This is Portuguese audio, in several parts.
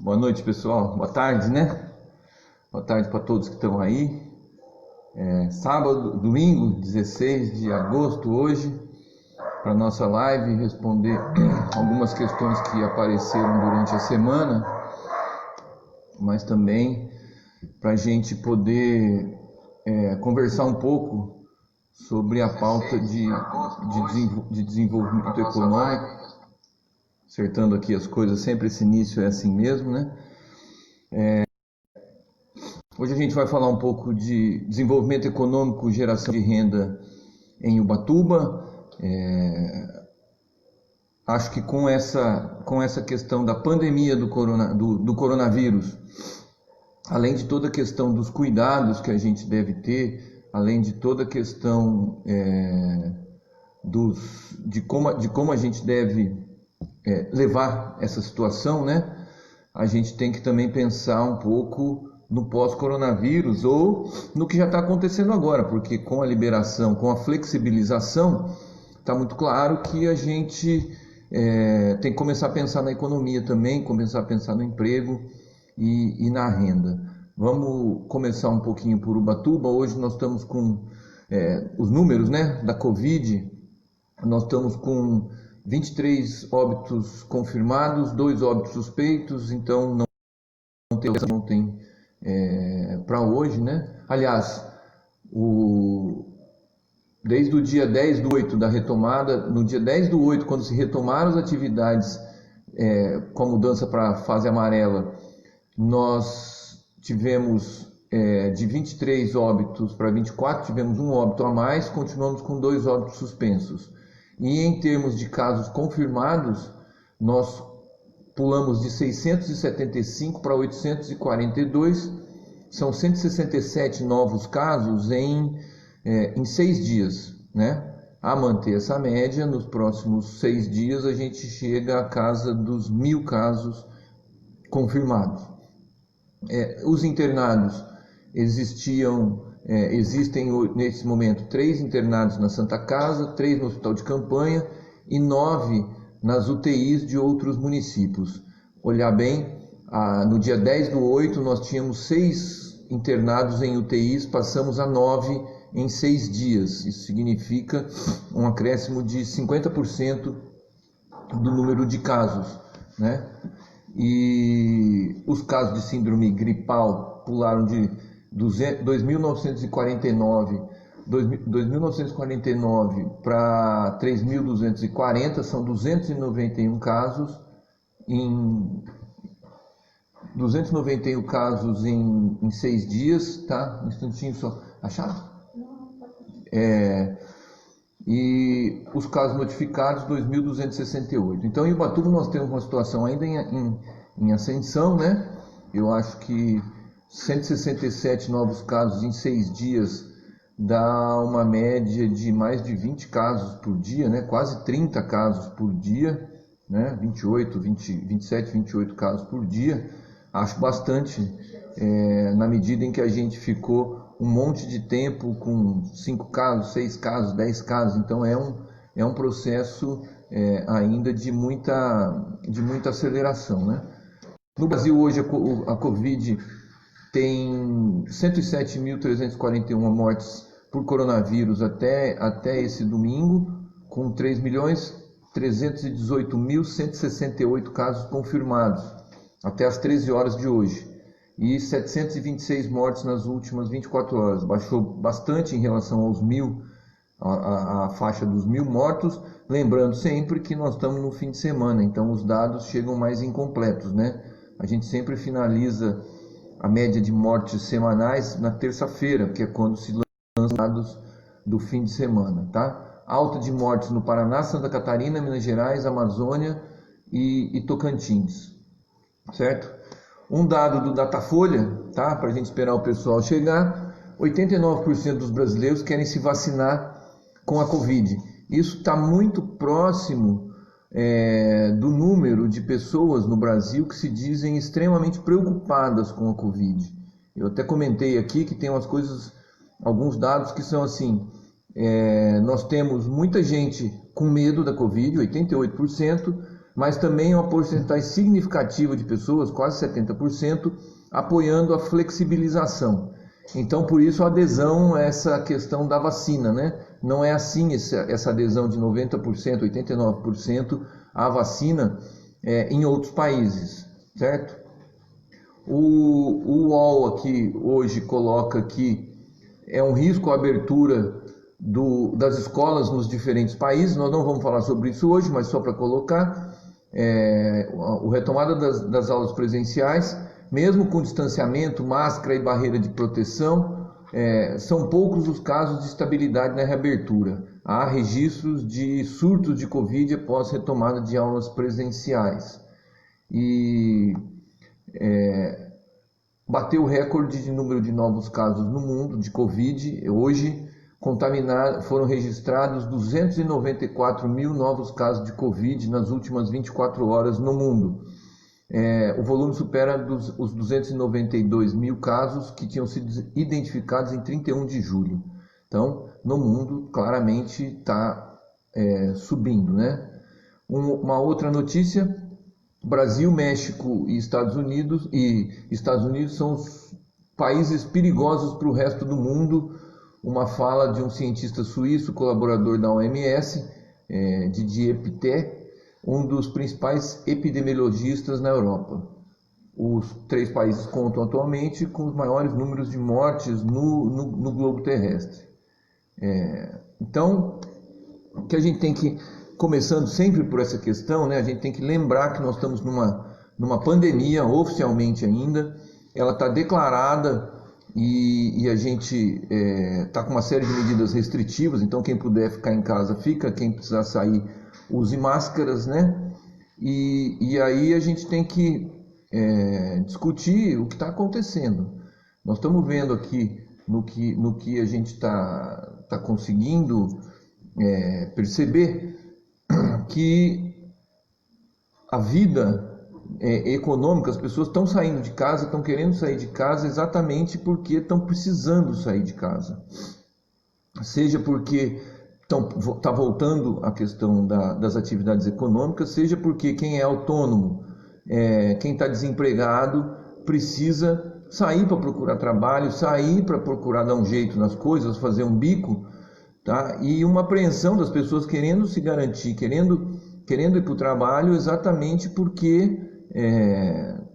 Boa noite, pessoal. Boa tarde, né? Boa tarde para todos que estão aí. Sábado, domingo, 16 de agosto, hoje, para nossa live, responder algumas questões que apareceram durante a semana, mas também para a gente poder conversar um pouco sobre a pauta de desenvolvimento econômico. Acertando aqui as coisas, sempre esse início é assim mesmo, né? Hoje a gente vai falar um pouco de desenvolvimento econômico, geração de renda em Ubatuba. Acho que com essa questão da pandemia do coronavírus, além de toda a questão dos cuidados que a gente deve ter, além de toda a questão de como a gente deve levar essa situação, né? A gente tem que também pensar um pouco no pós-coronavírus ou no que já está acontecendo agora, porque com a liberação, com a flexibilização, está muito claro que a gente tem que começar a pensar na economia também, começar a pensar no emprego e na renda. Vamos começar um pouquinho por Ubatuba. Hoje nós estamos com os números, né, da Covid. Nós estamos com 23 óbitos confirmados, 2 óbitos suspeitos, então não tem para hoje, né? Aliás, desde o dia 10/8 da retomada, no dia 10/8, quando se retomaram as atividades com a mudança para a fase amarela, nós tivemos de 23 óbitos para 24, tivemos um óbito a mais, continuamos com 2 óbitos suspensos. E em termos de casos confirmados, nós pulamos de 675 para 842, são 167 novos casos em 6 dias, né? A manter essa média, nos próximos 6 dias a gente chega à casa dos 1.000 casos confirmados. Os internados existem nesse momento 3 internados na Santa Casa, 3 no Hospital de Campanha e 9 nas UTIs de outros municípios. Olhar bem, no dia 10/8 nós tínhamos 6 internados em UTIs, passamos a 9 em 6 dias. Isso significa um acréscimo de 50% do número de casos, né? E os casos de síndrome gripal pularam de 2.949 para 3.240, são 291 casos em 6 dias, tá? Um instantinho só. Acharam? E os casos notificados, 2.268. Então, em Ubatuba nós temos uma situação ainda em ascensão, né? Eu acho que 167 novos casos em 6 dias dá uma média de mais de 20 casos por dia, né? Quase 30 casos por dia, né? 27, 28 casos por dia. Acho bastante, na medida em que a gente ficou um monte de tempo com 5 casos, 6 casos, 10 casos. Então é um processo ainda de muita aceleração, né? No Brasil hoje a Covid tem 107.341 mortes por coronavírus até esse domingo, com 3.318.168 casos confirmados até as 13 horas de hoje. E 726 mortes nas últimas 24 horas. Baixou bastante em relação aos 1.000, a faixa dos 1.000 mortos. Lembrando sempre que nós estamos no fim de semana, então os dados chegam mais incompletos, né? A gente sempre finaliza a média de mortes semanais na terça-feira, que é quando se lançam os dados do fim de semana, tá? Alta de mortes no Paraná, Santa Catarina, Minas Gerais, Amazônia e Tocantins, certo? Um dado do Datafolha, tá? Para a gente esperar o pessoal chegar, 89% dos brasileiros querem se vacinar com a Covid. Isso está muito próximo do número de pessoas no Brasil que se dizem extremamente preocupadas com a Covid. Eu até comentei aqui que tem alguns dados que são assim, nós temos muita gente com medo da Covid, 88%, mas também uma porcentagem significativa de pessoas, quase 70%, apoiando a flexibilização. Então, por isso a adesão a essa questão da vacina, né? Não é assim essa adesão de 90%, 89% à vacina em outros países, certo? O UOL aqui hoje coloca que é um risco a abertura das escolas nos diferentes países. Nós não vamos falar sobre isso hoje, mas só para colocar, a retomada das aulas presenciais, mesmo com distanciamento, máscara e barreira de proteção, são poucos os casos de estabilidade na reabertura. Há registros de surtos de Covid após retomada de aulas presenciais. E bateu o recorde de número de novos casos no mundo de Covid. Hoje foram registrados 294 mil novos casos de Covid nas últimas 24 horas no mundo. O volume supera os 292 mil casos que tinham sido identificados em 31 de julho. Então, no mundo, claramente está subindo, né? Uma outra notícia: Brasil, México e Estados Unidos são os países perigosos para o resto do mundo. Uma fala de um cientista suíço, colaborador da OMS, Didier Pitet, um dos principais epidemiologistas na Europa. Os 3 países contam atualmente com os maiores números de mortes no globo terrestre. Então, o que a gente tem que, começando sempre por essa questão, né, a gente tem que lembrar que nós estamos numa pandemia, oficialmente ainda. Ela está declarada e a gente está com uma série de medidas restritivas. Então, quem puder ficar em casa, fica. Quem precisar sair, use máscaras, né? E aí a gente tem que discutir o que está acontecendo. Nós estamos vendo aqui no que a gente está conseguindo perceber que a vida econômica, as pessoas estão saindo de casa, estão querendo sair de casa exatamente porque estão precisando sair de casa. Seja porque está voltando a questão das atividades econômicas, seja porque quem é autônomo, quem está desempregado, precisa sair para procurar trabalho, sair para procurar dar um jeito nas coisas, fazer um bico, tá? E uma apreensão das pessoas querendo se garantir, querendo ir para o trabalho, exatamente porque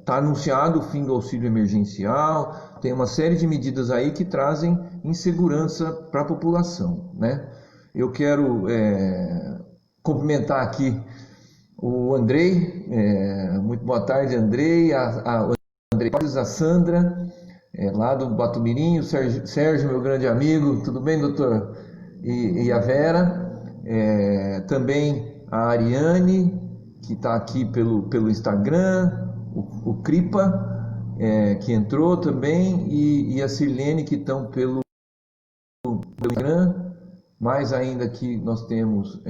está anunciado o fim do auxílio emergencial. Tem uma série de medidas aí que trazem insegurança para a população, né? Eu quero cumprimentar aqui o Andrei. Muito boa tarde, Andrei. O Andrei, a Sandra, lá do Batumirim, o Sérgio, meu grande amigo. Tudo bem, doutor? E a Vera. Também a Ariane, que está aqui pelo Instagram. O Cripa, que entrou também. E a Sirlene, que estão pelo Instagram. Mais ainda aqui nós temos,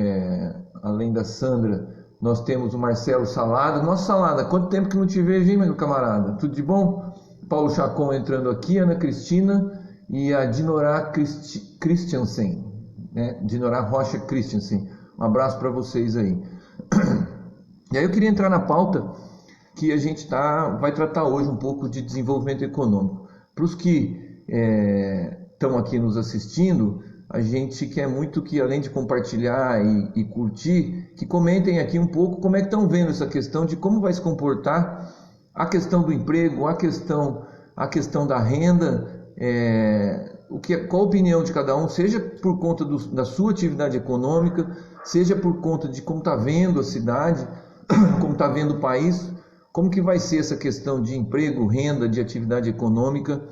além da Sandra, nós temos o Marcelo Salada. Nossa, Salada, quanto tempo que não te vejo, hein, meu camarada? Tudo de bom? Paulo Chacon entrando aqui, Ana Cristina e a Dinorá Christiansen, né? Dinorá Rocha Christiansen. Um abraço para vocês aí. E aí eu queria entrar na pauta que a gente vai tratar hoje um pouco de desenvolvimento econômico. Para os que estão aqui nos assistindo, a gente quer muito que, além de compartilhar e curtir, que comentem aqui um pouco como é que estão vendo essa questão de como vai se comportar a questão do emprego, a questão da renda, qual a opinião de cada um, seja por conta da sua atividade econômica, seja por conta de como está vendo a cidade, como está vendo o país, como que vai ser essa questão de emprego, renda, de atividade econômica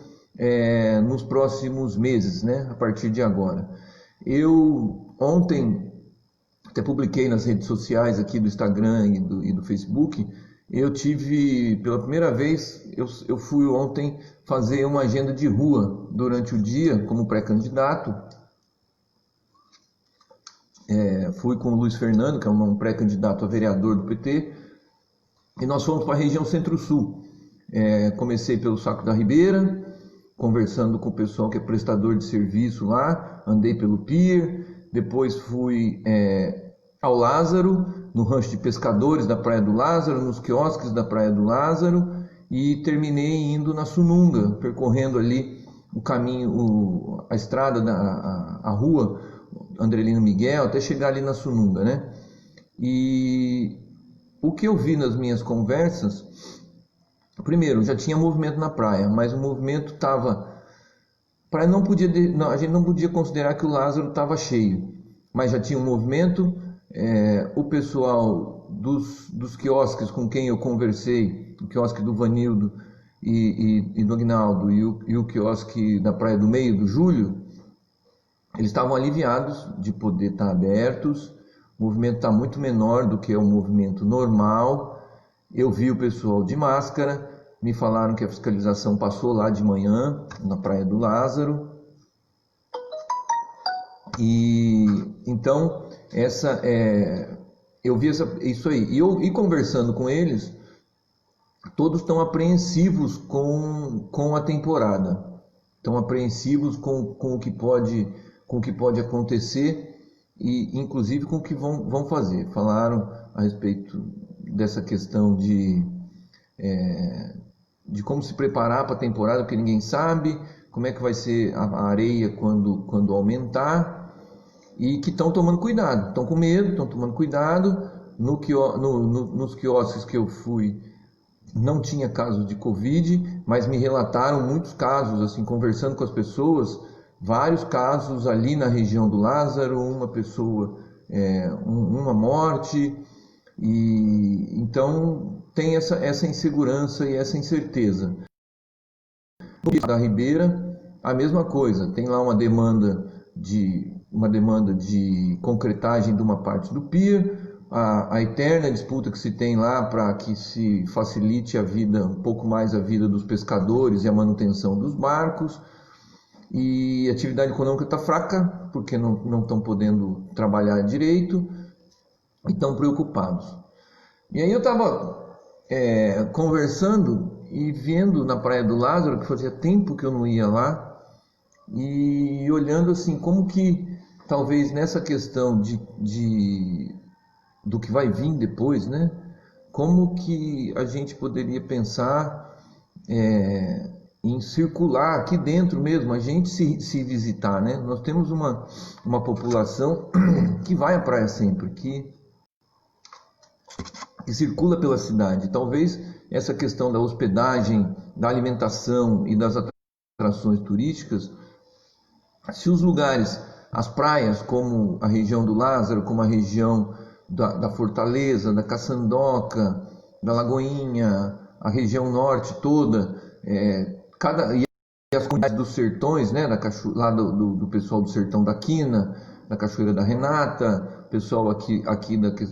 nos próximos meses, né? A partir de agora. Eu ontem até publiquei nas redes sociais aqui do Instagram e do Facebook. Eu tive, pela primeira vez, eu fui ontem fazer uma agenda de rua durante o dia como pré-candidato. Fui com o Luiz Fernando, que é um pré-candidato a vereador do PT, e nós fomos para a região Centro-Sul. Comecei pelo Saco da Ribeira, conversando com o pessoal que é prestador de serviço lá, andei pelo Pier, depois fui ao Lázaro, no rancho de pescadores da Praia do Lázaro, nos quiosques da Praia do Lázaro, e terminei indo na Sununga, percorrendo ali o caminho, a estrada, a rua Andrelino Miguel, até chegar ali na Sununga, né? E o que eu vi nas minhas conversas, primeiro, já tinha movimento na praia, mas o movimento estava... A gente não podia considerar que o Lázaro estava cheio, mas já tinha um movimento. O pessoal dos quiosques com quem eu conversei, o quiosque do Vanildo e do Agnaldo e o quiosque da Praia do Meio, do Júlio, eles estavam aliviados de poder estar abertos. O movimento está muito menor do que é o movimento normal. Eu vi o pessoal de máscara, me falaram que a fiscalização passou lá de manhã, na Praia do Lázaro. E então, eu vi isso aí. E conversando com eles, todos estão apreensivos com a temporada. Estão apreensivos com o que pode acontecer e inclusive com o que vão fazer. Falaram a respeito dessa questão de como se preparar para a temporada, porque ninguém sabe como é que vai ser a areia quando aumentar, e que estão tomando cuidado, estão com medo, estão tomando cuidado. Nos quiosques que eu fui, não tinha casos de Covid, mas me relataram muitos casos, assim, conversando com as pessoas, vários casos ali na região do Lázaro, uma pessoa, uma morte, e então tem essa insegurança e essa incerteza. Da Ribeira, a mesma coisa, tem lá uma demanda de concretagem de uma parte do pier, a eterna disputa que se tem lá para que se facilite um pouco mais a vida dos pescadores e a manutenção dos barcos. E a atividade econômica está fraca, porque não estão podendo trabalhar direito e estão preocupados. E aí eu estava conversando e vendo na Praia do Lázaro, que fazia tempo que eu não ia lá, e olhando assim, como que talvez nessa questão do que vai vir depois, né? Como que a gente poderia pensar em circular aqui dentro mesmo, a gente se visitar, né? Nós temos uma população que vai à praia sempre, que circula pela cidade. Talvez essa questão da hospedagem, da alimentação e das atrações turísticas, se os lugares, as praias, como a região do Lázaro, como a região da Fortaleza, da Caçandoca, da Lagoinha, a região norte toda, e as comunidades dos sertões, né, lá do pessoal do Sertão da Quina, da Cachoeira da Renata, pessoal aqui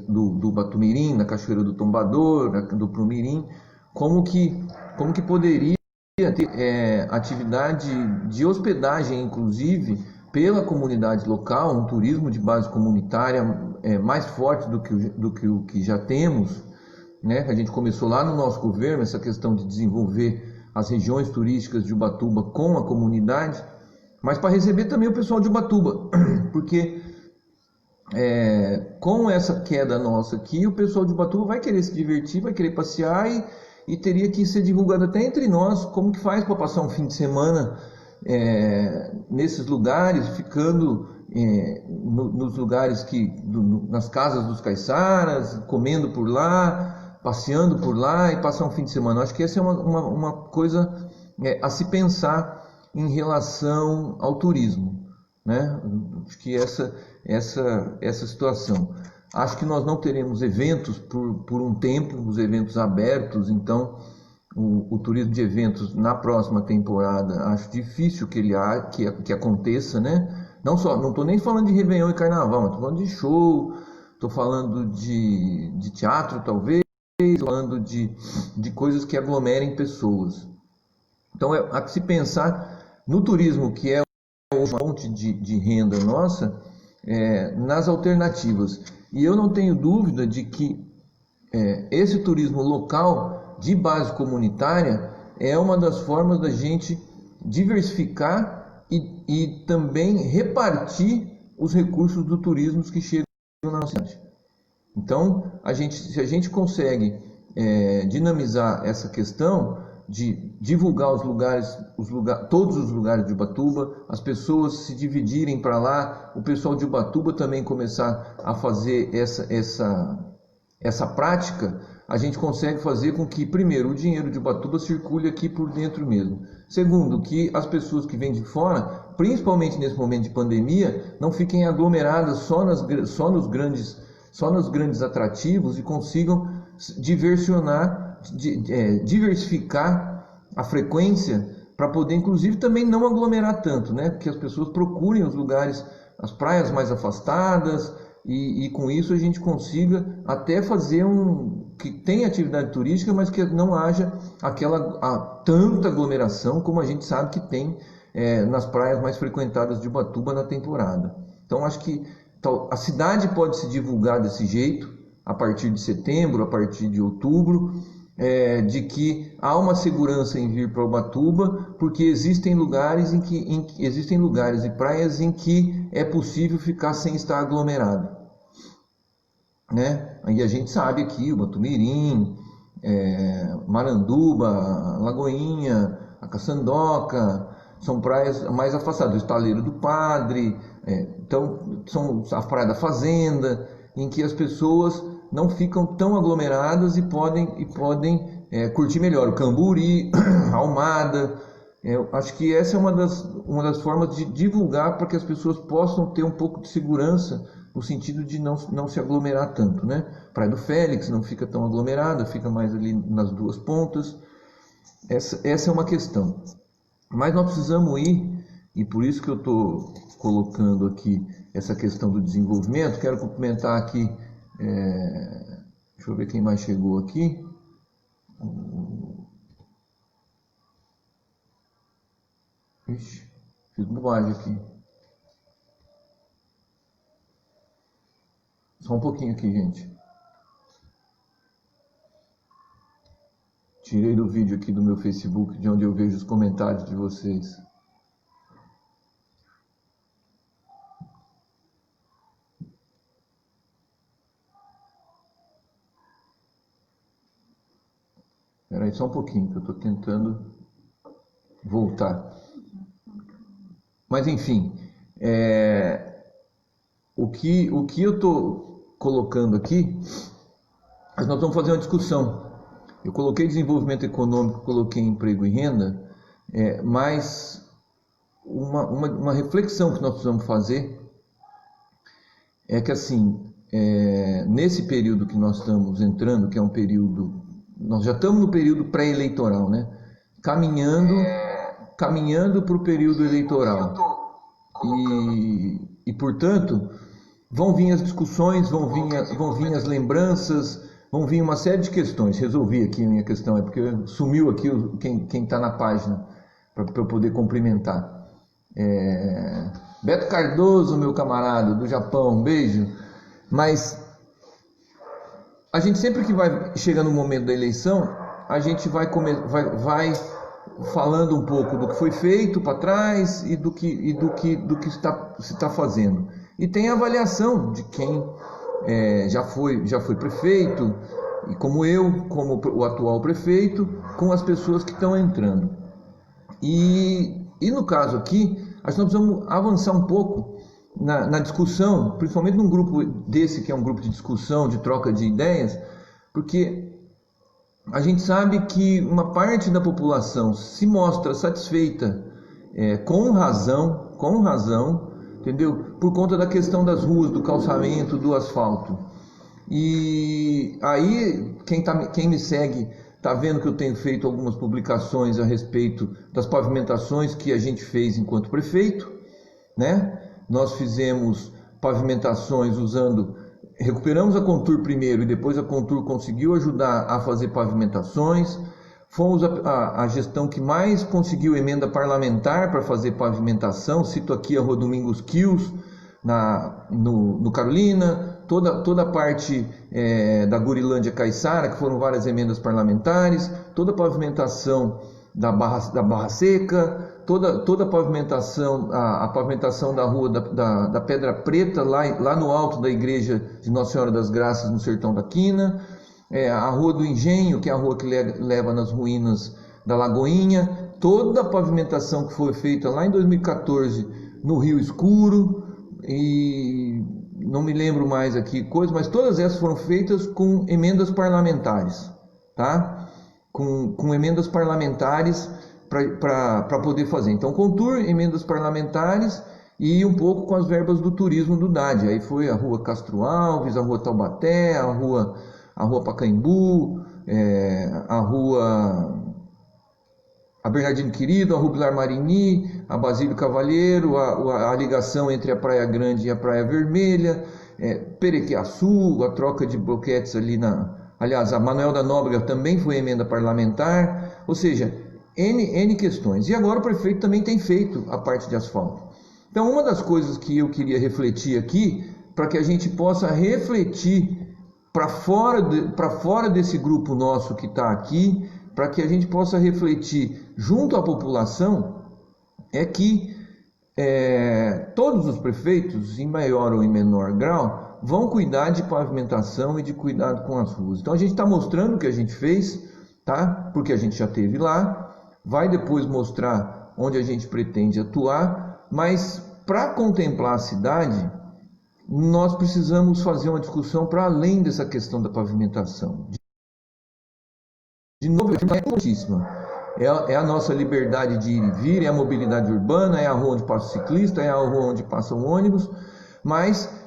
do Batumirim, da Cachoeira do Tombador, do Prumirim, como que poderia ter atividade de hospedagem, inclusive, pela comunidade local, um turismo de base comunitária mais forte do que o que já temos, né? A gente começou lá no nosso governo essa questão de desenvolver as regiões turísticas de Ubatuba com a comunidade, mas para receber também o pessoal de Ubatuba, porque com essa queda nossa aqui, o pessoal de Ubatuba vai querer se divertir, vai querer passear e teria que ser divulgado até entre nós como que faz para passar um fim de semana nesses lugares, ficando nos lugares nas casas dos caiçaras, comendo por lá, passeando por lá e passar um fim de semana. Acho que essa é uma coisa a se pensar em relação ao turismo, né? Acho que essa situação. Acho que nós não teremos eventos por um tempo, os eventos abertos, então o turismo de eventos na próxima temporada, acho difícil que aconteça, né? Não estou nem falando de Réveillon e Carnaval, mas estou falando de show, estou falando de teatro talvez, estou falando de coisas que aglomerem pessoas. Então há que se pensar no turismo, que é uma fonte de renda nossa, nas alternativas. E eu não tenho dúvida de que esse turismo local de base comunitária é uma das formas da gente diversificar e também repartir os recursos do turismo que chegam na nossa cidade. Então, se a gente consegue dinamizar essa questão de divulgar todos os lugares de Ubatuba, as pessoas se dividirem para lá, o pessoal de Ubatuba também começar a fazer essa prática, a gente consegue fazer com que, primeiro, o dinheiro de Ubatuba circule aqui por dentro mesmo. Segundo, que as pessoas que vêm de fora, principalmente nesse momento de pandemia, não fiquem aglomeradas só nos grandes atrativos e consigam diversificar a frequência para poder, inclusive, também não aglomerar tanto, né? Que as pessoas procurem os lugares, as praias mais afastadas, e com isso a gente consiga até fazer que tenha atividade turística, mas que não haja tanta aglomeração como a gente sabe que tem nas praias mais frequentadas de Ubatuba na temporada. Então acho que a cidade pode se divulgar desse jeito, a partir de setembro, a partir de outubro, de que há uma segurança em vir para Ubatuba, porque existem lugares e praias em que é possível ficar sem estar aglomerado, né? E a gente sabe aqui, Ubatumirim, Maranduba, Lagoinha, a Caçandoca, são praias mais afastadas, o Estaleiro do Padre, então são a Praia da Fazenda, em que as pessoas não ficam tão aglomeradas e podem curtir melhor. O Camburi, a Almada, acho que essa é uma das formas de divulgar para que as pessoas possam ter um pouco de segurança, no sentido de não se aglomerar tanto, né? Praia do Félix não fica tão aglomerada, fica mais ali nas duas pontas. Essa é uma questão. Mas nós precisamos ir, e por isso que eu estou colocando aqui essa questão do desenvolvimento. Quero cumprimentar aqui, deixa eu ver quem mais chegou aqui. Ixi, fiz bobagem aqui. Só um pouquinho aqui, gente. Tirei do vídeo aqui do meu Facebook, de onde eu vejo os comentários de vocês. Espera aí só um pouquinho, que eu estou tentando voltar. Mas enfim, o que eu estou colocando aqui, nós vamos fazer uma discussão. Eu coloquei desenvolvimento econômico, coloquei emprego e renda, mas uma reflexão que nós precisamos fazer é que, assim, nesse período que nós estamos entrando, que é um período, nós já estamos no período pré-eleitoral, né? Caminhando para o período eleitoral. E portanto, vão vir as discussões, vão vir as lembranças, vão vir uma série de questões. Resolvi aqui a minha questão, porque sumiu aqui quem está na página, para eu poder cumprimentar. Beto Cardoso, meu camarada, do Japão, um beijo. Mas a gente sempre que vai chegando no momento da eleição, a gente vai falando um pouco do que foi feito para trás e do que se está fazendo. E tem a avaliação de quem já foi prefeito, e como eu, como o atual prefeito, com as pessoas que estão entrando. E no caso aqui, acho que nós precisamos avançar um pouco na discussão, principalmente num grupo desse, que é um grupo de discussão, de troca de ideias, porque a gente sabe que uma parte da população se mostra satisfeita, com razão, entendeu? Por conta da questão das ruas, do calçamento, do asfalto. E aí, quem me segue está vendo que eu tenho feito algumas publicações a respeito das pavimentações que a gente fez enquanto prefeito, né? Nós fizemos pavimentações recuperamos a Contur primeiro e depois a Contur conseguiu ajudar a fazer pavimentações. Fomos a gestão que mais conseguiu emenda parlamentar para fazer pavimentação. Cito aqui a Rua Domingos Quios, no Carolina, toda a parte da Gurilândia Caiçara, que foram várias emendas parlamentares, toda a pavimentação da Barra Seca, toda a pavimentação, a pavimentação da rua da Pedra Preta, lá no alto da igreja de Nossa Senhora das Graças, no Sertão da Quina, a Rua do Engenho, que é a rua que leva nas ruínas da Lagoinha, toda a pavimentação que foi feita lá em 2014 no Rio Escuro, e não me lembro mais aqui coisas, mas todas essas foram feitas com emendas parlamentares, tá? Com emendas parlamentares para poder fazer. Então, Contur, emendas parlamentares e um pouco com as verbas do turismo do DAD. Aí foi a Rua Castro Alves, a Rua Taubaté, a Rua Pacaembu, a Bernardino Querido, a Rua Pilar Marini, a Basílio Cavalheiro, a ligação entre a Praia Grande e a Praia Vermelha, Perequiaçu, a troca de bloquetes ali aliás, a Manuel da Nóbrega também foi emenda parlamentar, ou seja, N questões. E agora o prefeito também tem feito a parte de asfalto. Então, uma das coisas que eu queria refletir aqui, para que a gente possa refletir para fora desse grupo nosso que está aqui, para que a gente possa refletir junto à população, é que todos os prefeitos, em maior ou em menor grau, vão cuidar de pavimentação e de cuidado com as ruas. Então a gente está mostrando o que a gente fez, tá? Porque a gente já esteve lá, vai depois mostrar onde a gente pretende atuar, mas para contemplar a cidade, nós precisamos fazer uma discussão para além dessa questão da pavimentação. De novo, é importantíssima. É a nossa liberdade de ir e vir, é a mobilidade urbana, é a rua onde passa o ciclista, é a rua onde passa o ônibus, mas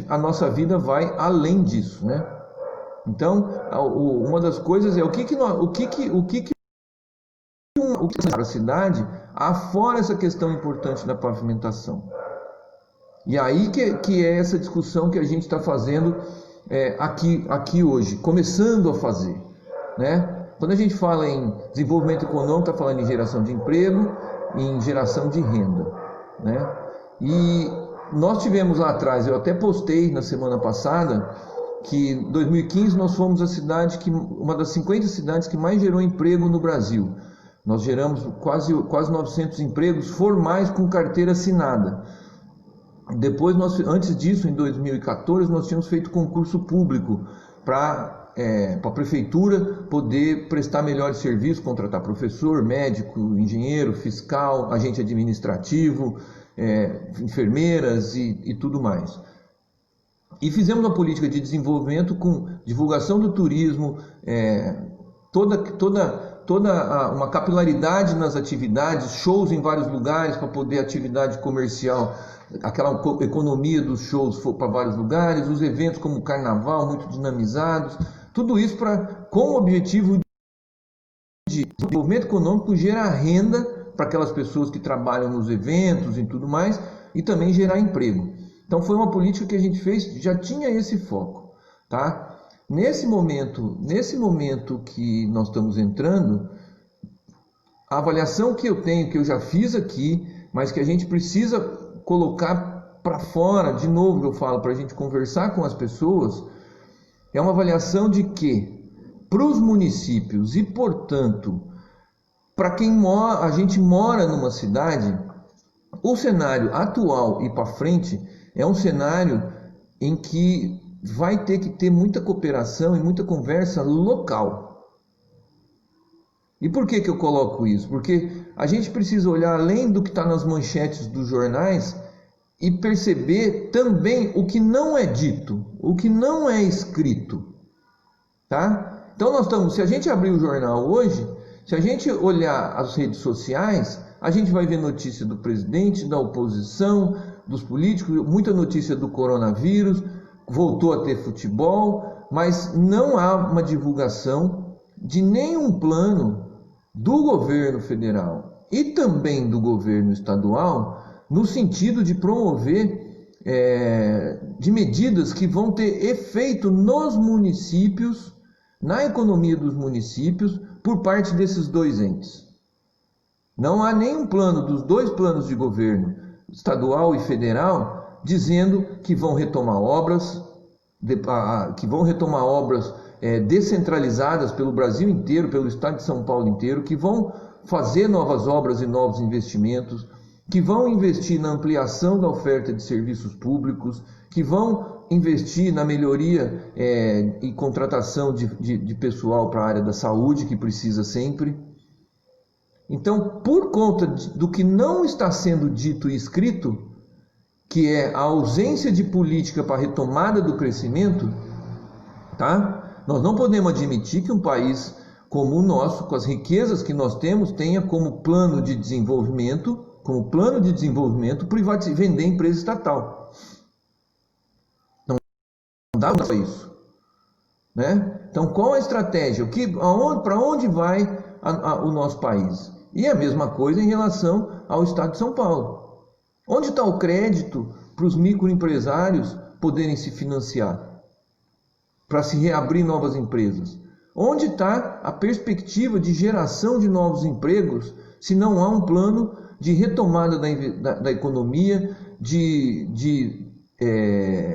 a nossa vida vai além disso, né? Então, uma das coisas é o que para a cidade, afora essa questão importante da pavimentação. E aí que é essa discussão que a gente está fazendo aqui hoje, começando a fazer, né? Quando a gente fala em desenvolvimento econômico, está falando em geração de emprego e em geração de renda, né? E nós tivemos lá atrás, eu até postei na semana passada, que em 2015 nós fomos uma das 50 cidades que mais gerou emprego no Brasil. Nós geramos quase 900 empregos formais com carteira assinada. Depois, antes disso, em 2014, nós tínhamos feito concurso público para a prefeitura poder prestar melhores serviços, contratar professor, médico, engenheiro, fiscal, agente administrativo, enfermeiras e tudo mais. E fizemos uma política de desenvolvimento com divulgação do turismo, toda uma capilaridade nas atividades, shows em vários lugares para poder atividade comercial, aquela economia dos shows para vários lugares, os eventos como o carnaval muito dinamizados, tudo isso com o objetivo de desenvolvimento econômico, gerar renda para aquelas pessoas que trabalham nos eventos e tudo mais, e também gerar emprego. Então foi uma política que a gente fez, já tinha esse foco, tá? Nesse momento que nós estamos entrando, a avaliação que eu tenho, que eu já fiz aqui, mas que a gente precisa colocar para fora, de novo eu falo, para a gente conversar com as pessoas, é uma avaliação de que, para os municípios e, portanto, para quem a gente mora numa cidade, o cenário atual e para frente é um cenário em que vai ter que ter muita cooperação e muita conversa local. E por que eu coloco isso? Porque a gente precisa olhar além do que está nas manchetes dos jornais e perceber também o que não é dito, o que não é escrito, tá? Então se a gente abrir o jornal hoje, se a gente olhar as redes sociais, a gente vai ver notícia do presidente, da oposição, dos políticos, muita notícia do coronavírus, voltou a ter futebol, mas não há uma divulgação de nenhum plano do governo federal e também do governo estadual no sentido de promover de medidas que vão ter efeito nos municípios, na economia dos municípios, por parte desses dois entes. Não há nenhum plano dos dois planos de governo, estadual e federal, dizendo que vão retomar obras, descentralizadas pelo Brasil inteiro, pelo estado de São Paulo inteiro, que vão fazer novas obras e novos investimentos, que vão investir na ampliação da oferta de serviços públicos, que vão investir na melhoria e contratação de pessoal para a área da saúde, que precisa sempre. Então, por conta do que não está sendo dito e escrito, que é a ausência de política para a retomada do crescimento, tá? Nós não podemos admitir que um país como o nosso, com as riquezas que nós temos, tenha como plano de desenvolvimento, vender empresa estatal. Não dá para isso, né? Então, qual a estratégia? Para onde vai o nosso país? E a mesma coisa em relação ao estado de São Paulo. Onde está o crédito para os microempresários poderem se financiar, para se reabrir novas empresas? Onde está a perspectiva de geração de novos empregos, se não há um plano de retomada da economia, de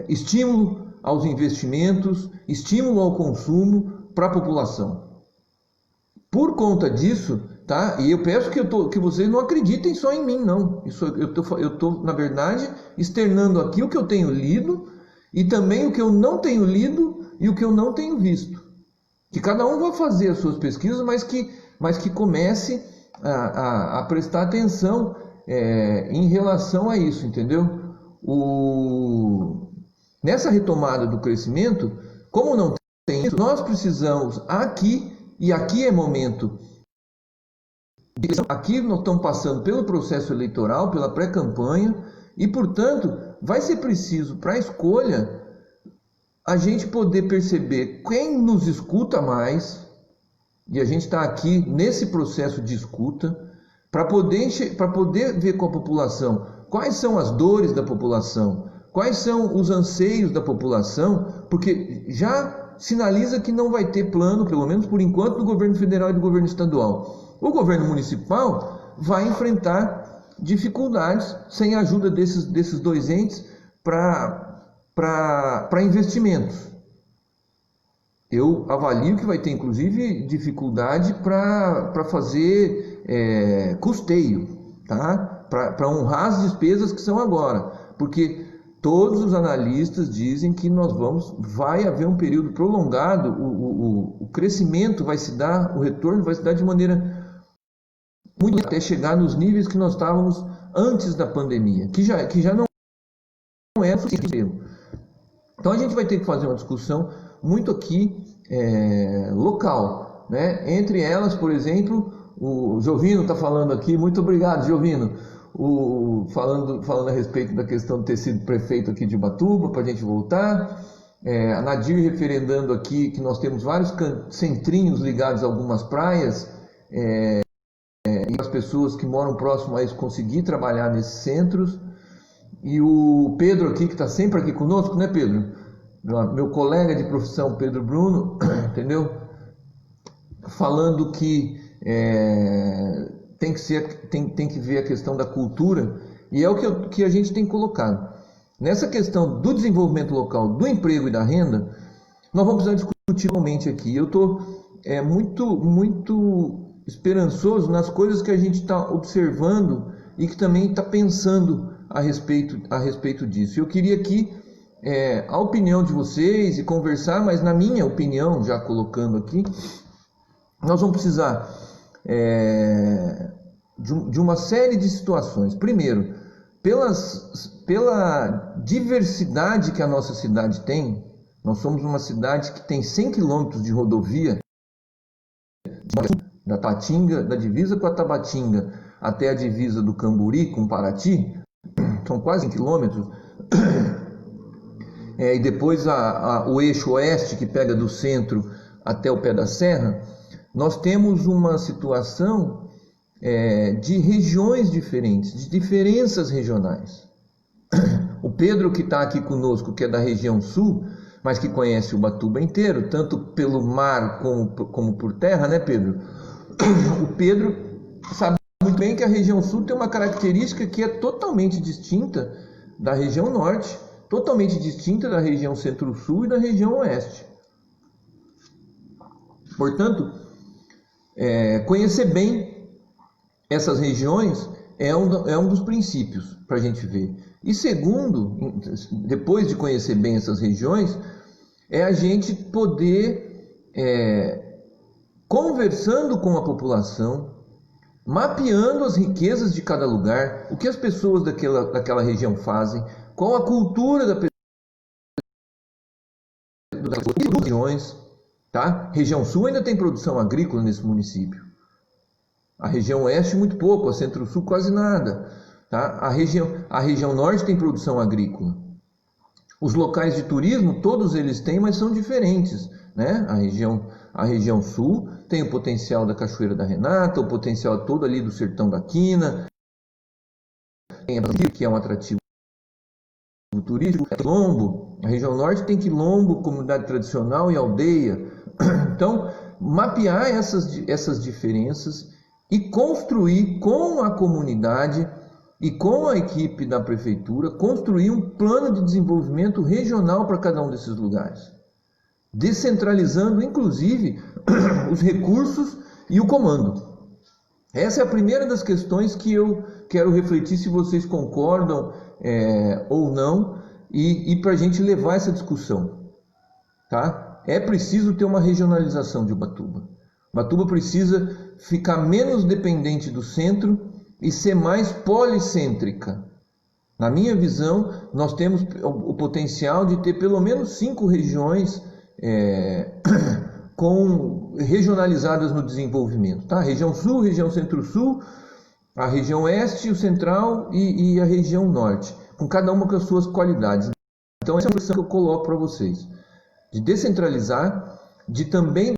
estímulo aos investimentos, estímulo ao consumo para a população? Por conta disso, tá? E eu peço que vocês não acreditem só em mim, não. Eu tô, na verdade, externando aqui o que eu tenho lido e também o que eu não tenho lido e o que eu não tenho visto. Que cada um vai fazer as suas pesquisas, mas que comece a prestar atenção em relação a isso, entendeu? Nessa retomada do crescimento, como não tem isso, nós precisamos aqui, e aqui é momento. Aqui nós estamos passando pelo processo eleitoral, pela pré-campanha, e, portanto, vai ser preciso, para a escolha, a gente poder perceber quem nos escuta mais, e a gente está aqui nesse processo de escuta, para poder ver com a população quais são as dores da população, quais são os anseios da população, porque já sinaliza que não vai ter plano, pelo menos por enquanto, do governo federal e do governo estadual. O governo municipal vai enfrentar dificuldades sem a ajuda desses dois entes para investimentos. Eu avalio que vai ter, inclusive, dificuldade para fazer custeio, tá? Para honrar as despesas que são agora, porque todos os analistas dizem que vai haver um período prolongado, o crescimento vai se dar, o retorno vai se dar de maneira muito até chegar nos níveis que nós estávamos antes da pandemia, que já não é possível. Então a gente vai ter que fazer uma discussão muito aqui local, né? Entre elas, por exemplo, o Jovino está falando aqui, muito obrigado, Jovino, falando a respeito da questão de ter sido prefeito aqui de Ubatuba, para a gente voltar. A Nadir referendando aqui que nós temos vários centrinhos ligados a algumas praias, e as pessoas que moram próximo a isso conseguir trabalhar nesses centros. E o Pedro aqui, que está sempre aqui conosco, né, Pedro? Meu colega de profissão, Pedro Bruno, entendeu? Falando que tem que ver a questão da cultura, e é o que a gente tem colocado. Nessa questão do desenvolvimento local, do emprego e da renda, nós vamos precisar discutir realmente aqui. Eu estou muito esperançoso nas coisas que a gente está observando e que também está pensando a respeito disso. Eu queria aqui a opinião de vocês e conversar, mas na minha opinião, já colocando aqui, nós vamos precisar de uma série de situações. Primeiro, pela diversidade que a nossa cidade tem. Nós somos uma cidade que tem 100 quilômetros de rodovia, da Tatinga, da divisa com a Tabatinga até a divisa do Camburi com Paraty, são quase 100 quilômetros, e depois o eixo oeste que pega do centro até o pé da serra. Nós temos uma situação de regiões diferentes, de diferenças regionais. O Pedro, que está aqui conosco, que é da região sul, mas que conhece o Ubatuba inteiro, tanto pelo mar como por terra, né, Pedro? O Pedro sabe muito bem que a região sul tem uma característica que é totalmente distinta da região norte, totalmente distinta da região centro-sul e da região oeste. Portanto, conhecer bem essas regiões é um dos princípios para a gente ver. E segundo, depois de conhecer bem essas regiões, é a gente poder, conversando com a população, mapeando as riquezas de cada lugar, o que as pessoas daquela região fazem, qual a cultura das regiões, tá? Região Sul ainda tem produção agrícola nesse município. A região Oeste muito pouco, a Centro-Sul quase nada, tá? A região Norte tem produção agrícola. Os locais de turismo, todos eles têm, mas são diferentes, né? A região Sul tem o potencial da Cachoeira da Renata, o potencial todo ali do Sertão da Quina, que é um atrativo turístico. Quilombo, a região Norte tem quilombo, comunidade tradicional e aldeia. Então, mapear essas diferenças e construir com a comunidade e com a equipe da prefeitura, construir um plano de desenvolvimento regional para cada um desses lugares, descentralizando inclusive os recursos e o comando. Essa é a primeira das questões que eu quero refletir, se vocês concordam ou não, e para a gente levar essa discussão, tá? É preciso ter uma regionalização de Ubatuba. Ubatuba precisa ficar menos dependente do centro e ser mais policêntrica. Na minha visão, nós temos o potencial de ter pelo menos 5 regiões regionalizadas no desenvolvimento, tá? Região Sul, região Centro-Sul, a região Oeste, o Central e a região Norte, com cada uma com as suas qualidades. Então, essa é a questão que eu coloco para vocês, de descentralizar, de também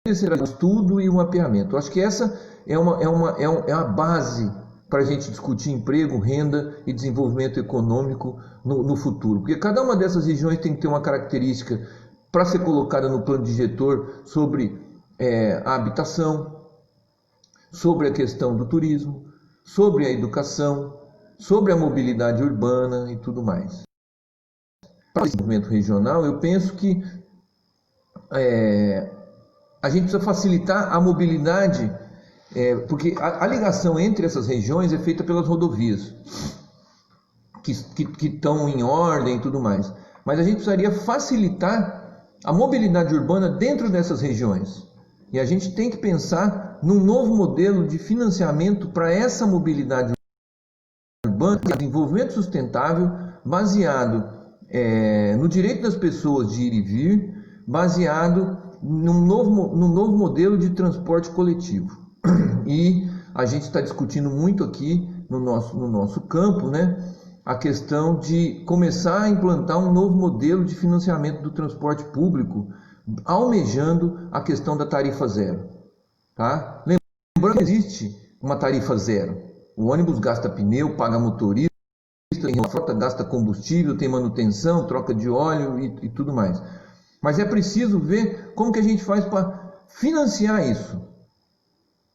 descentralizar o estudo e o mapeamento. Eu acho que essa é a base para a gente discutir emprego, renda e desenvolvimento econômico no futuro. Porque cada uma dessas regiões tem que ter uma característica para ser colocada no plano diretor sobre a habitação, sobre a questão do turismo, sobre a educação, sobre a mobilidade urbana e tudo mais. Para o desenvolvimento regional, eu penso que a gente precisa facilitar a mobilidade, porque a ligação entre essas regiões é feita pelas rodovias, que estão em ordem e tudo mais. Mas a gente precisaria facilitar a mobilidade urbana dentro dessas regiões. E a gente tem que pensar num novo modelo de financiamento para essa mobilidade urbana, desenvolvimento sustentável, baseado no direito das pessoas de ir e vir, baseado num novo modelo de transporte coletivo. E a gente está discutindo muito aqui no nosso campo, né, a questão de começar a implantar um novo modelo de financiamento do transporte público, almejando a questão da tarifa zero. Tá? Lembrando que existe uma tarifa zero. O ônibus gasta pneu, paga motorista, a frota gasta combustível, tem manutenção, troca de óleo e tudo mais. Mas é preciso ver como que a gente faz para financiar isso.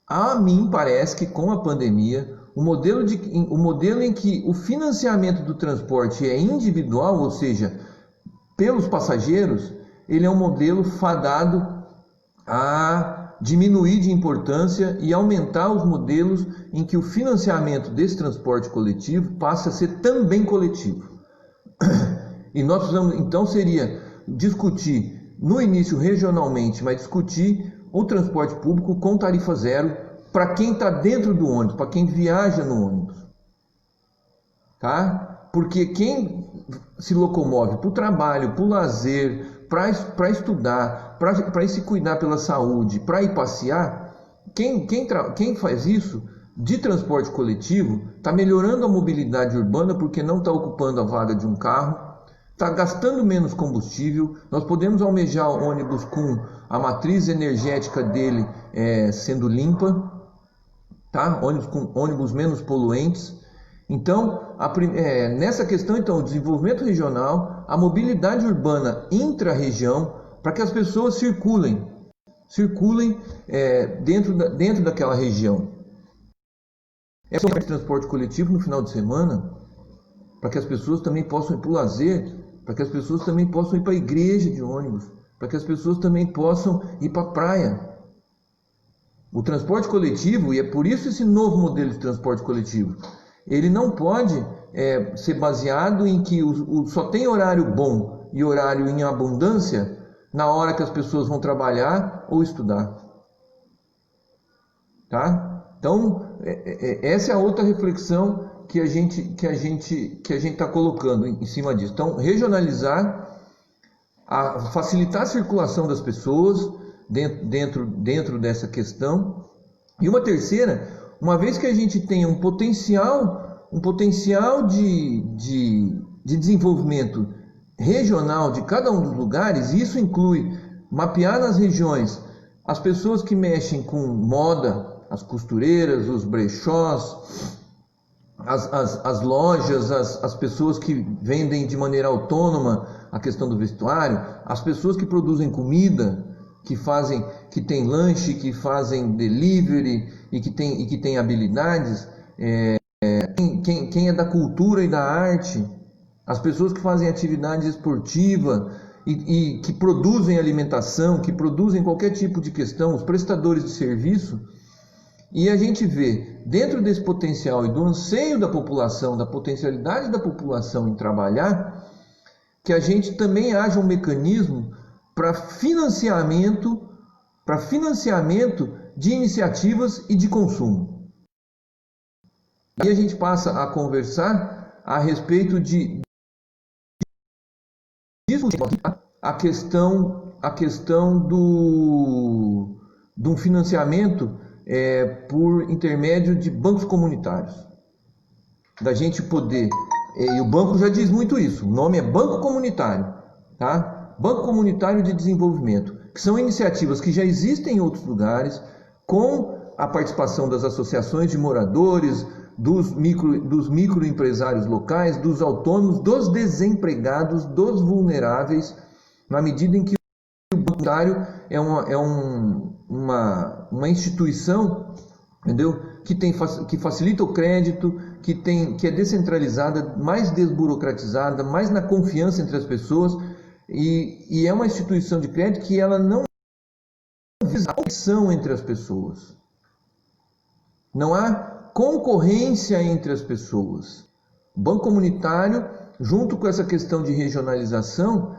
A mim parece que com a pandemia, o modelo em que o financiamento do transporte é individual, ou seja, pelos passageiros, ele é um modelo fadado a diminuir de importância e aumentar os modelos em que o financiamento desse transporte coletivo passa a ser também coletivo. E nós precisamos, então, seria discutir no início regionalmente, mas discutir o transporte público com tarifa zero para quem está dentro do ônibus, para quem viaja no ônibus, tá? Porque quem se locomove para o trabalho, para o lazer, para estudar, para se cuidar pela saúde, para ir passear, quem faz isso de transporte coletivo está melhorando a mobilidade urbana porque não está ocupando a vaga de um carro, está gastando menos combustível. Nós podemos almejar o ônibus com a matriz energética dele sendo limpa, tá? Ônibus menos poluentes. Então, nessa questão, então, o desenvolvimento regional, a mobilidade urbana intra-região, para que as pessoas circulem dentro daquela região. Essa é de transporte coletivo no final de semana, para que as pessoas também possam ir para o lazer, para que as pessoas também possam ir para a igreja de ônibus, para que as pessoas também possam ir para a praia. O transporte coletivo, e é por isso esse novo modelo de transporte coletivo, ele não pode ser baseado em que só tem horário bom e horário em abundância na hora que as pessoas vão trabalhar ou estudar. Tá? Então, essa é a outra reflexão que a gente está colocando em cima disso. Então, regionalizar, facilitar a circulação das pessoas dentro dessa questão. E uma terceira, uma vez que a gente tenha um potencial de desenvolvimento regional de cada um dos lugares, isso inclui mapear nas regiões as pessoas que mexem com moda, as costureiras, os brechós, as lojas, as pessoas que vendem de maneira autônoma a questão do vestuário, as pessoas que produzem comida, que tem lanche, que fazem delivery e que tem habilidades, quem é da cultura e da arte, as pessoas que fazem atividade esportiva e que produzem alimentação, que produzem qualquer tipo de questão, os prestadores de serviço. E a gente vê, dentro desse potencial e do anseio da população, da potencialidade da população em trabalhar, que a gente também haja um mecanismo para financiamento de iniciativas e de consumo. E a gente passa a conversar a respeito de a questão do um financiamento por intermédio de bancos comunitários. Da gente poder, e o banco já diz muito isso, o nome é Banco Comunitário, tá? Banco Comunitário de Desenvolvimento, que são iniciativas que já existem em outros lugares, com a participação das associações de moradores, dos microempresários locais, dos autônomos, dos desempregados, dos vulneráveis, na medida em que o Banco Comunitário é uma instituição, entendeu? Que facilita o crédito, que é descentralizada, mais desburocratizada, mais na confiança entre as pessoas, e é uma instituição de crédito que ela não visa a competição entre as pessoas. Não há concorrência entre as pessoas. O Banco Comunitário, junto com essa questão de regionalização,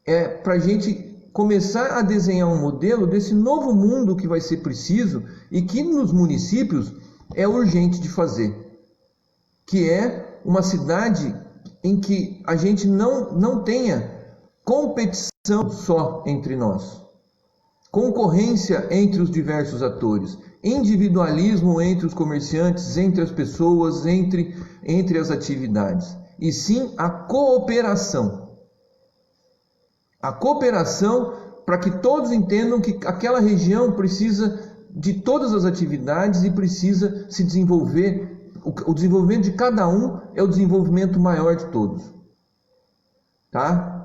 é para a gente começar a desenhar um modelo desse novo mundo que vai ser preciso e que nos municípios é urgente de fazer, que é uma cidade em que a gente não tenha competição só entre nós, concorrência entre os diversos atores, individualismo entre os comerciantes, entre as pessoas, entre as atividades, e sim a cooperação. A cooperação para que todos entendam que aquela região precisa de todas as atividades e precisa se desenvolver. O desenvolvimento de cada um é o desenvolvimento maior de todos. Tá?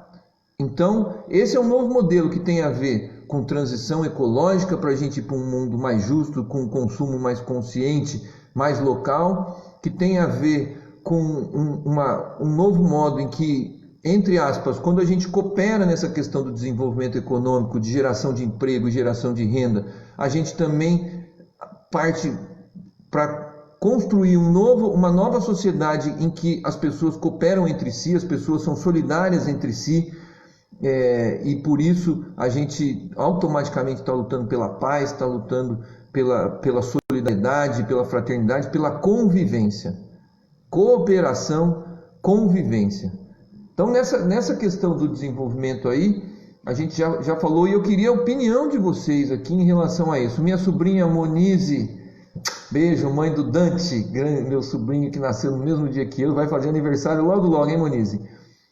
Então, esse é um novo modelo que tem a ver com transição ecológica para a gente ir para um mundo mais justo, com um consumo mais consciente, mais local, que tem a ver com um novo modo em que, entre aspas, quando a gente coopera nessa questão do desenvolvimento econômico, de geração de emprego e geração de renda, a gente também parte para construir uma nova sociedade em que as pessoas cooperam entre si, as pessoas são solidárias entre si, e por isso a gente automaticamente está lutando pela paz, está lutando pela solidariedade, pela fraternidade, pela convivência. Cooperação, convivência. Então, nessa questão do desenvolvimento aí, a gente já falou, e eu queria a opinião de vocês aqui em relação a isso. Minha sobrinha Monize, beijo, mãe do Dante, meu sobrinho que nasceu no mesmo dia que eu, vai fazer aniversário logo, hein, Monize?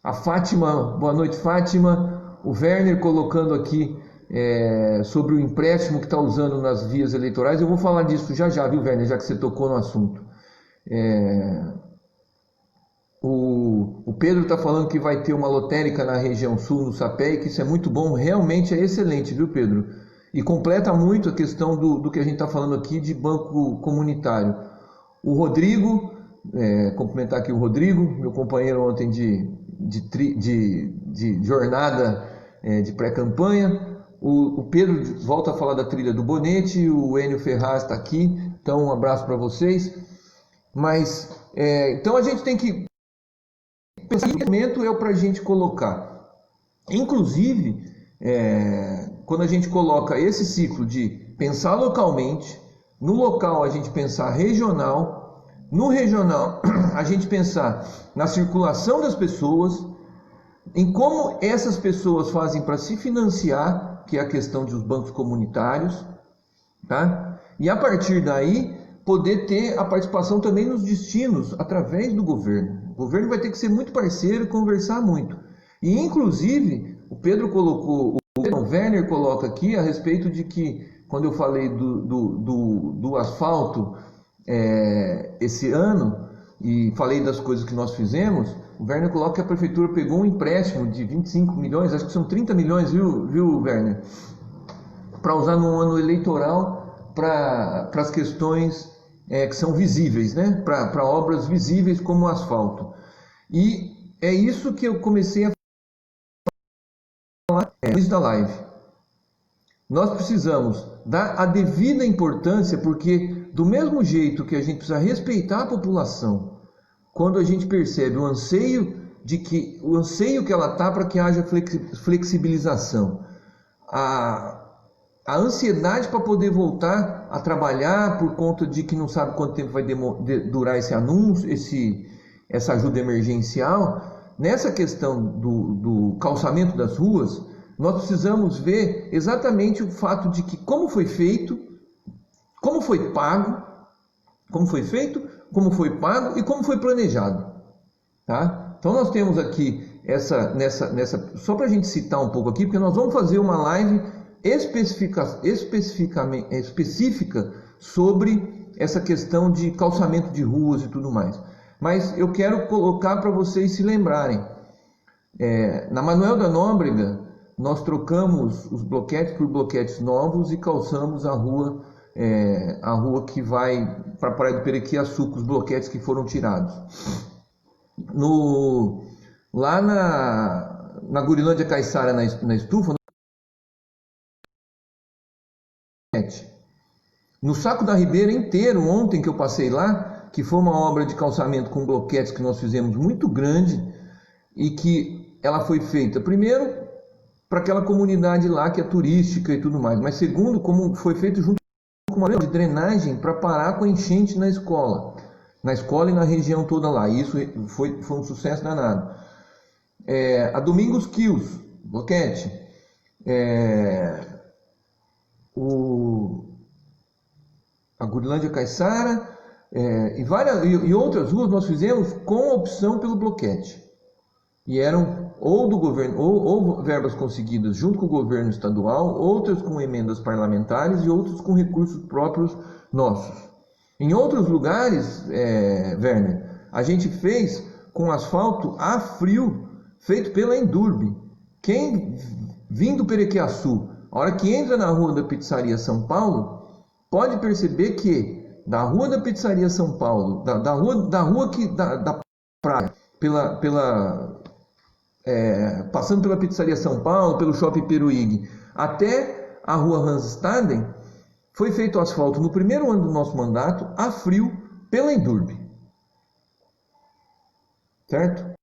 A Fátima, boa noite, Fátima. O Werner colocando aqui sobre o empréstimo que está usando nas vias eleitorais. Eu vou falar disso já, viu, Werner, já que você tocou no assunto. O Pedro está falando que vai ter uma lotérica na região sul, no Sapé, que isso é muito bom, realmente é excelente, viu, Pedro? E completa muito a questão do que a gente está falando aqui de banco comunitário. O Rodrigo, cumprimentar aqui o Rodrigo, meu companheiro ontem de jornada de pré-campanha. O Pedro volta a falar da trilha do Bonete, o Enio Ferraz está aqui, então um abraço para vocês. Mas, então a gente tem que pensar que momento é para a gente colocar. Inclusive, quando a gente coloca esse ciclo de pensar localmente, no local a gente pensar regional, no regional a gente pensar na circulação das pessoas, em como essas pessoas fazem para se financiar, que é a questão dos bancos comunitários, tá? E a partir daí poder ter a participação também nos destinos através do governo. O governo vai ter que ser muito parceiro e conversar muito. E inclusive o Pedro colocou, o Werner coloca aqui a respeito de que quando eu falei do asfalto esse ano e falei das coisas que nós fizemos, o Werner coloca que a prefeitura pegou um empréstimo de 25 milhões, acho que são 30 milhões, viu Werner? Para usar no ano eleitoral para as questões que são visíveis, né? Para obras visíveis como o asfalto. E é isso que eu comecei a falar no início da live. Nós precisamos dar a devida importância, porque do mesmo jeito que a gente precisa respeitar a população, quando a gente percebe o anseio que ela está para que haja flexibilização, a ansiedade para poder voltar a trabalhar por conta de que não sabe quanto tempo vai durar esse anúncio, essa ajuda emergencial, nessa questão do calçamento das ruas, nós precisamos ver exatamente o fato de que como foi feito, como foi pago, como foi feito, como foi pago e como foi planejado, tá? Então nós temos aqui só para a gente citar um pouco aqui, porque nós vamos fazer uma live específica sobre essa questão de calçamento de ruas e tudo mais. Mas eu quero colocar para vocês se lembrarem, na Manuel da Nóbrega nós trocamos os bloquetes por bloquetes novos e calçamos a rua que vai para a Praia do Perequiaçu, com os bloquetes que foram tirados. Lá na Gurilândia Caiçara, na Estufa, no Saco da Ribeira inteiro, ontem que eu passei lá, que foi uma obra de calçamento com bloquetes que nós fizemos muito grande e que ela foi feita, primeiro, para aquela comunidade lá que é turística e tudo mais, mas segundo, como foi feito junto com uma de drenagem para parar com a enchente na escola e na região toda lá. E isso foi um sucesso danado. A Domingos Quios, bloquete, a Gurilândia Caiçara e outras ruas nós fizemos com opção pelo bloquete. E eram ou do governo, ou verbas conseguidas junto com o governo estadual, outras com emendas parlamentares e outras com recursos próprios nossos. Em outros lugares, Werner, a gente fez com asfalto a frio, feito pela Endurbe. Quem vindo do Perequiaçu, a hora que entra na rua da Pizzaria São Paulo, pode perceber que da rua da Pizzaria São Paulo, da praia, passando pela Pizzaria São Paulo, pelo Shopping Peruígue, até a rua Hansstaden, foi feito asfalto no primeiro ano do nosso mandato, a frio, pela Endurbe. Certo?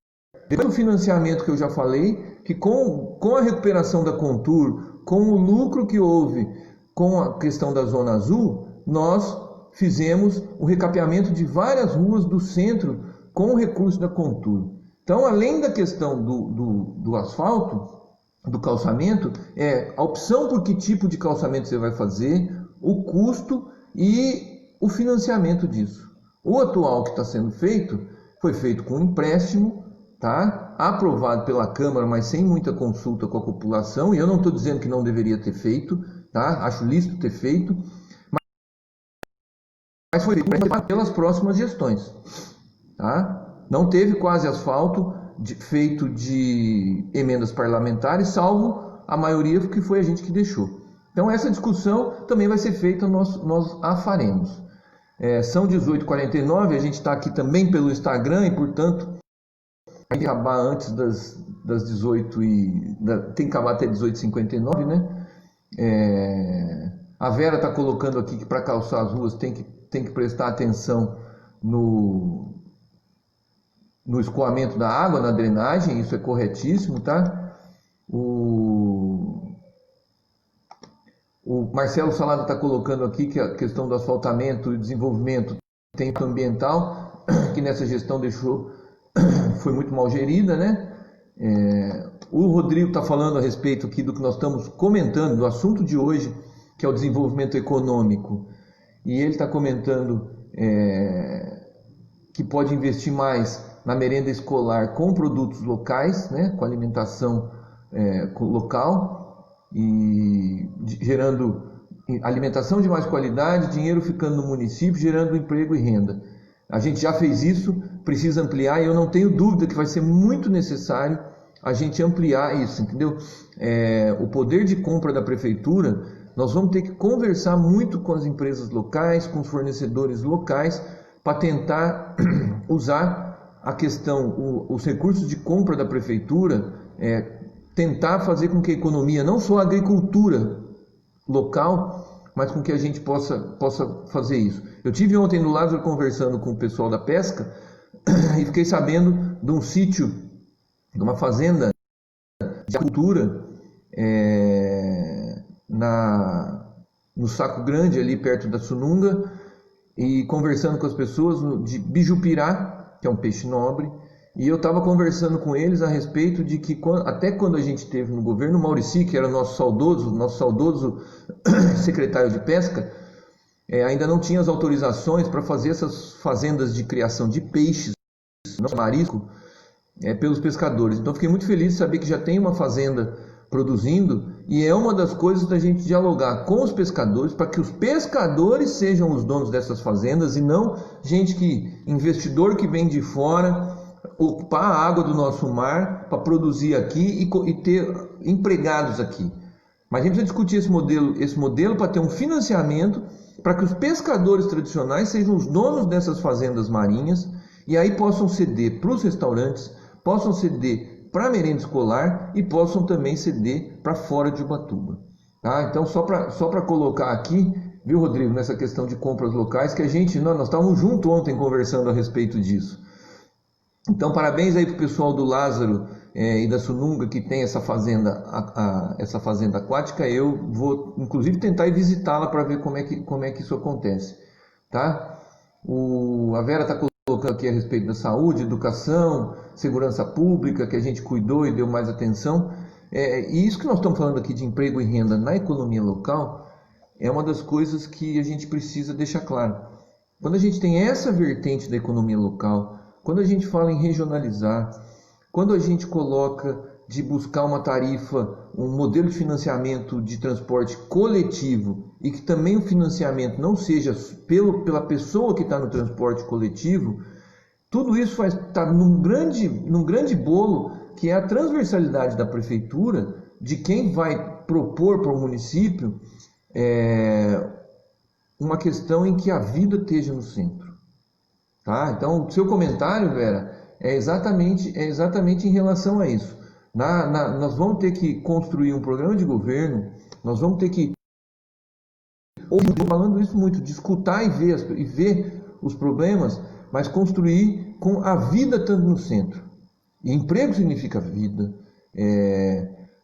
Depois do financiamento que eu já falei, que com a recuperação da Contur, com o lucro que houve com a questão da Zona Azul, nós fizemos o recapeamento de várias ruas do centro com o recurso da Contur. Então, além da questão do asfalto, do calçamento, a opção por que tipo de calçamento você vai fazer, o custo e o financiamento disso. O atual que está sendo feito, foi feito com empréstimo, tá? Aprovado pela Câmara, mas sem muita consulta com a população, e eu não estou dizendo que não deveria ter feito, tá? Acho lícito ter feito, mas foi feito pelas próximas gestões, tá? Não teve quase asfalto feito de emendas parlamentares, salvo a maioria que foi a gente que deixou. Então essa discussão também vai ser feita, nós a faremos. São 18h49, a gente está aqui também pelo Instagram e, portanto, vai acabar antes das 18 e... tem que acabar até 18h59, né? A Vera está colocando aqui que para calçar as ruas tem que prestar atenção no escoamento da água, na drenagem, isso é corretíssimo, tá? O Marcelo Salada está colocando aqui que a questão do asfaltamento e desenvolvimento tem ambiental, que nessa gestão foi muito mal gerida, né? O Rodrigo está falando a respeito aqui do que nós estamos comentando, do assunto de hoje, que é o desenvolvimento econômico, e ele está comentando que pode investir mais na merenda escolar com produtos locais, né, com alimentação local, e gerando alimentação de mais qualidade, dinheiro ficando no município, gerando emprego e renda. A gente já fez isso, precisa ampliar, e eu não tenho dúvida que vai ser muito necessário a gente ampliar isso, entendeu? O poder de compra da prefeitura, nós vamos ter que conversar muito com as empresas locais, com os fornecedores locais, para tentar usar a questão, os recursos de compra da prefeitura, tentar fazer com que a economia, não só a agricultura local, mas com que a gente possa fazer isso. Eu tive ontem no Lázaro conversando com o pessoal da pesca e fiquei sabendo de um sítio, de uma fazenda de agricultura no Saco Grande, ali perto da Sununga, e conversando com as pessoas de bijupirá, que é um peixe nobre, e eu estava conversando com eles a respeito de que até quando a gente teve no governo, o Maurici, que era nosso saudoso secretário de pesca, ainda não tinha as autorizações para fazer essas fazendas de criação de peixes, não marisco, pelos pescadores. Então fiquei muito feliz de saber que já tem uma fazenda produzindo, e é uma das coisas da gente dialogar com os pescadores, para que os pescadores sejam os donos dessas fazendas, e não investidor que vem de fora ocupar a água do nosso mar para produzir aqui e ter empregados aqui. Mas a gente precisa discutir esse modelo para ter um financiamento para que os pescadores tradicionais sejam os donos dessas fazendas marinhas, e aí possam ceder para os restaurantes, possam ceder para a merenda escolar e possam também ceder para fora de Ubatuba. Tá? Então, só para colocar aqui, viu, Rodrigo, nessa questão de compras locais, que nós estávamos juntos ontem conversando a respeito disso. Então, parabéns aí para o pessoal do Lázaro e da Sununga, que tem essa fazenda aquática. Eu vou, inclusive, tentar ir visitá-la para ver como é que isso acontece. Tá? A Vera está colocando aqui a respeito da saúde, educação, segurança pública, que a gente cuidou e deu mais atenção. E isso que nós estamos falando aqui de emprego e renda na economia local é uma das coisas que a gente precisa deixar claro. Quando a gente tem essa vertente da economia local, quando a gente fala em regionalizar, quando a gente coloca de buscar uma tarifa, um modelo de financiamento de transporte coletivo, e que também o financiamento não seja pela pessoa que está no transporte coletivo, tudo isso vai estar num grande bolo, que é a transversalidade da prefeitura, de quem vai propor para o município uma questão em que a vida esteja no centro. Tá? Então, o seu comentário, Vera, é exatamente em relação a isso. Nós vamos ter que construir um programa de governo, nós vamos ter que, falando isso muito, de escutar e ver os problemas, mas construir com a vida estando no centro. E emprego significa vida,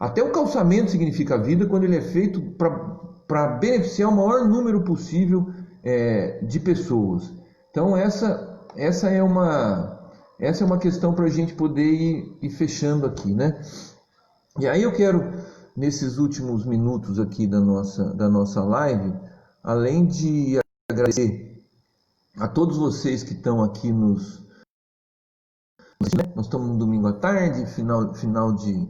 até o calçamento significa vida quando ele é feito para beneficiar o maior número possível de pessoas. Então essa é uma questão para a gente poder ir fechando aqui, né? E aí eu quero, nesses últimos minutos aqui da nossa live, além de agradecer a todos vocês que estão aqui nós estamos no domingo à tarde, final de...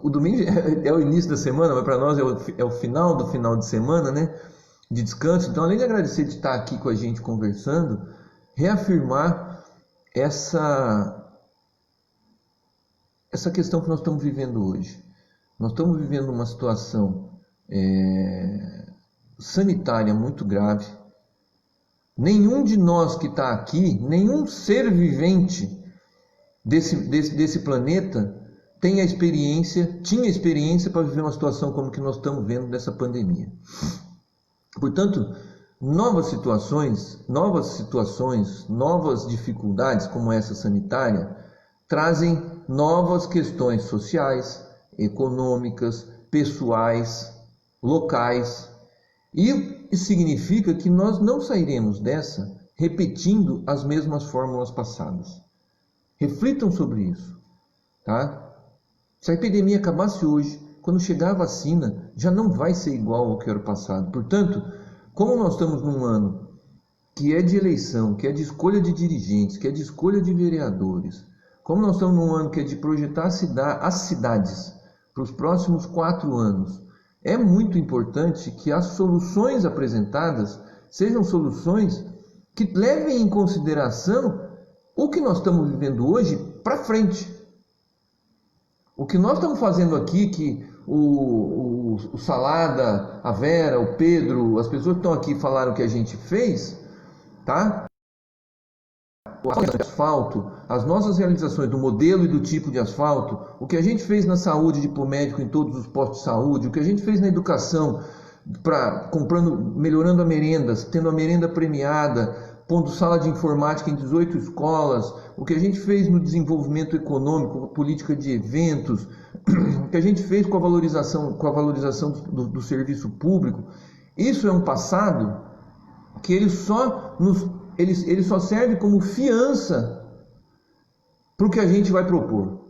O domingo é o início da semana, mas para nós é o final de semana, né? De descanso. Então, além de agradecer de estar aqui com a gente conversando, reafirmar essa questão que nós estamos vivendo hoje. Nós estamos vivendo uma situação sanitária muito grave. Nenhum de nós que está aqui, nenhum ser vivente desse planeta tinha experiência para viver uma situação como que nós estamos vendo dessa pandemia. Portanto, novas situações, novas dificuldades como essa sanitária, trazem novas questões sociais, econômicas, pessoais, locais. E isso significa que nós não sairemos dessa repetindo as mesmas fórmulas passadas. Reflitam sobre isso, tá? Se a epidemia acabasse hoje, quando chegar a vacina, já não vai ser igual ao que era o passado. Portanto, como nós estamos num ano que é de eleição, que é de escolha de dirigentes, que é de escolha de vereadores, como nós estamos num ano que é de projetar as cidades para os próximos 4 anos, é muito importante que as soluções apresentadas sejam soluções que levem em consideração o que nós estamos vivendo hoje para frente. O que nós estamos fazendo aqui, que o Salada, a Vera, o Pedro, as pessoas que estão aqui falaram que a gente fez, tá? O asfalto, as nossas realizações do modelo e do tipo de asfalto, o que a gente fez na saúde de pôr médico em todos os postos de saúde, o que a gente fez na educação, melhorando a merenda, tendo a merenda premiada, pondo sala de informática em 18 escolas, o que a gente fez no desenvolvimento econômico, política de eventos, o que a gente fez com a valorização do serviço público. Isso é um passado que ele só serve como fiança para o que a gente vai propor.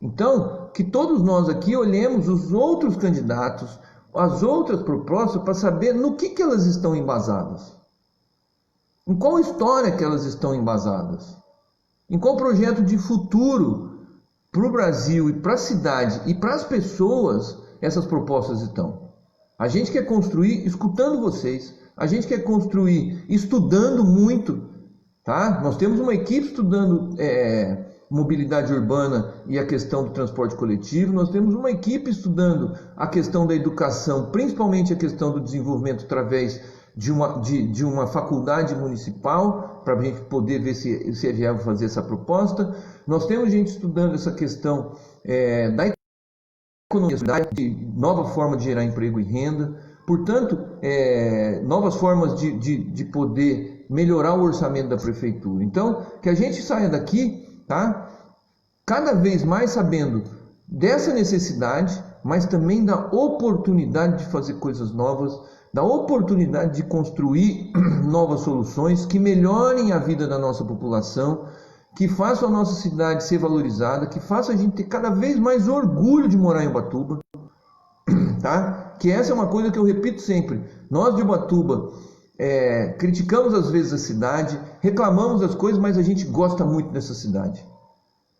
Então, que todos nós aqui olhemos os outros candidatos, as outras propostas, para saber no que elas estão embasadas. Em qual história que elas estão embasadas? Em qual projeto de futuro para o Brasil e para a cidade e para as pessoas essas propostas estão? A gente quer construir escutando vocês, a gente quer construir estudando muito, tá? Nós temos uma equipe estudando mobilidade urbana e a questão do transporte coletivo, nós temos uma equipe estudando a questão da educação, principalmente a questão do desenvolvimento através de uma faculdade municipal, para a gente poder ver se é viável fazer essa proposta. Nós temos gente estudando essa questão da economia, de nova forma de gerar emprego e renda, portanto, novas formas de poder melhorar o orçamento da prefeitura. Então, que a gente saia daqui, tá? Cada vez mais sabendo dessa necessidade, mas também da oportunidade de fazer coisas novas, da oportunidade de construir novas soluções que melhorem a vida da nossa população, que façam a nossa cidade ser valorizada, que façam a gente ter cada vez mais orgulho de morar em Ubatuba, tá? Que essa é uma coisa que eu repito sempre. Nós de Ubatuba criticamos às vezes a cidade, reclamamos das coisas, mas a gente gosta muito dessa cidade.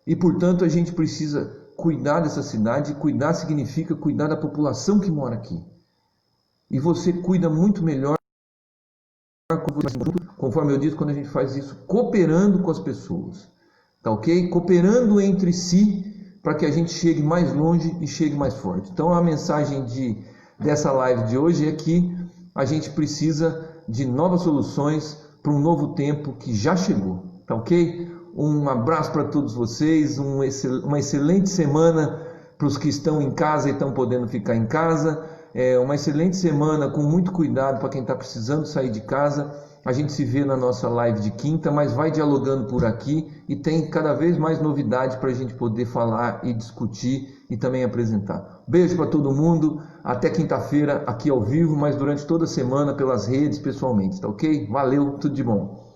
E portanto a gente precisa cuidar dessa cidade, e cuidar significa cuidar da população que mora aqui. E você cuida muito melhor, conforme eu disse, quando a gente faz isso cooperando com as pessoas, tá ok? Cooperando entre si para que a gente chegue mais longe e chegue mais forte. Então a mensagem dessa live de hoje é que a gente precisa de novas soluções para um novo tempo que já chegou, tá ok? Um abraço para todos vocês, uma excelente semana para os que estão em casa e estão podendo ficar em casa. Uma excelente semana com muito cuidado para quem está precisando sair de casa. A gente se vê na nossa live de quinta, mas vai dialogando por aqui e tem cada vez mais novidade para a gente poder falar e discutir e também apresentar. Beijo para todo mundo, até quinta-feira aqui ao vivo, mas durante toda a semana pelas redes, pessoalmente, tá ok? Valeu, tudo de bom.